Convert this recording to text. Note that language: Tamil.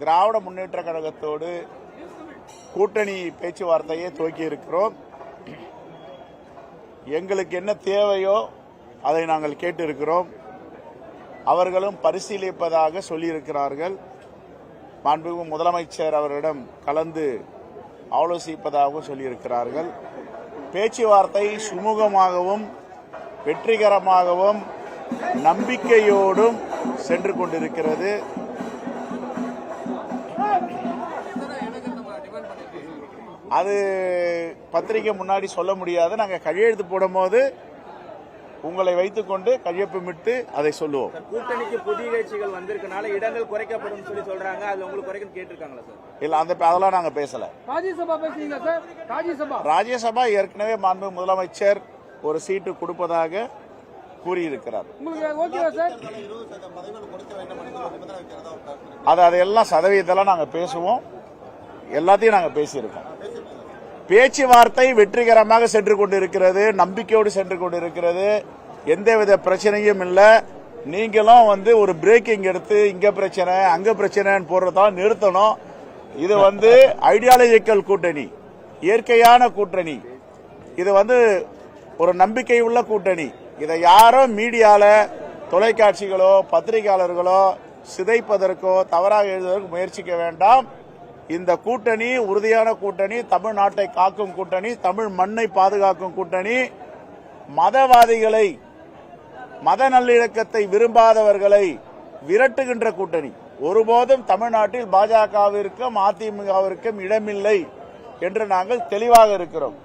திராவிட முன்னேற்ற கழகத்தோடு கூட்டணி பேச்சுவார்த்தையை துவக்கி இருக்கிறோம். எங்களுக்கு என்ன தேவையோ அதை நாங்கள் கேட்டிருக்கிறோம். அவர்களும் பரிசீலிப்பதாக சொல்லியிருக்கிறார்கள். மாண்புமிகு முதலமைச்சர் அவரிடம் கலந்து ஆலோசிப்பதாகவும் சொல்லியிருக்கிறார்கள். பேச்சுவார்த்தை சுமூகமாகவும் வெற்றிகரமாகவும் நம்பிக்கையோடும் சென்று கொண்டிருக்கிறது. அது பத்திரிகை முன்னாடி சொல்ல முடியாது. நாங்கள் கையெழுத்து போடும்போது உங்களை வைத்துக்கொண்டு கையொப்பமிட்டு அதை சொல்லுவோம். கூட்டணிக்கு புதிய கட்சிகள் வந்திருக்கனால இடங்கள் குறைக்கப்படும் சொல்லி சொல்றாங்க. அது உங்களுக்கு குறைக்க கேட்டிருக்காங்களா சார்? இல்ல, அதெல்லாம் நாங்க பேசல. ராஜ்யசபா ஏற்கனவே மாண்பு முதலமைச்சர் ஒரு சீட்டு கொடுப்பதாக கூறியிருக்கிறார். அதெல்லாம் சதவீதத்தெல்லாம் நாங்க பேசுவோம். எல்லாத்தையும் நாங்க பேசியிருக்கோம். பேச்சுவார்த்தை வெற்றிகரமாக சென்று கொண்டிருக்கிறது. நம்பிக்கையோடு சென்று கொண்டிருக்கிறது. எந்தவித பிரச்சனையும் இல்லை. நீங்களும் ஒரு பிரேக்கிங் எடுத்து இங்க பிரச்சனை அங்க பிரச்சனைன்னு போறதான் நிறுத்தணும். இது ஐடியாலஜிக்கல் கூட்டணி, இயற்கையான கூட்டணி. இது ஒரு நம்பிக்கை உள்ள கூட்டணி. இதை யாரும் மீடியால தொலைக்காட்சிகளோ பத்திரிகையாளர்களோ சிதைப்பதற்கோ தவறாக எழுதுவதற்கு முயற்சிக்க வேண்டாம். இந்த கூட்டணி உறுதியான கூட்டணி, தமிழ்நாட்டை காக்கும் கூட்டணி, தமிழ் மண்ணை பாதுகாக்கும் கூட்டணி, மதவாதிகளை, மத நல்லிணக்கத்தை விரும்பாதவர்களை விரட்டுகின்ற கூட்டணி. ஒருபோதும் தமிழ்நாட்டில் பாஜகவிற்கும் அதிமுகவிற்கும் இடமில்லை என்று நாங்கள் தெளிவாக இருக்கிறோம்.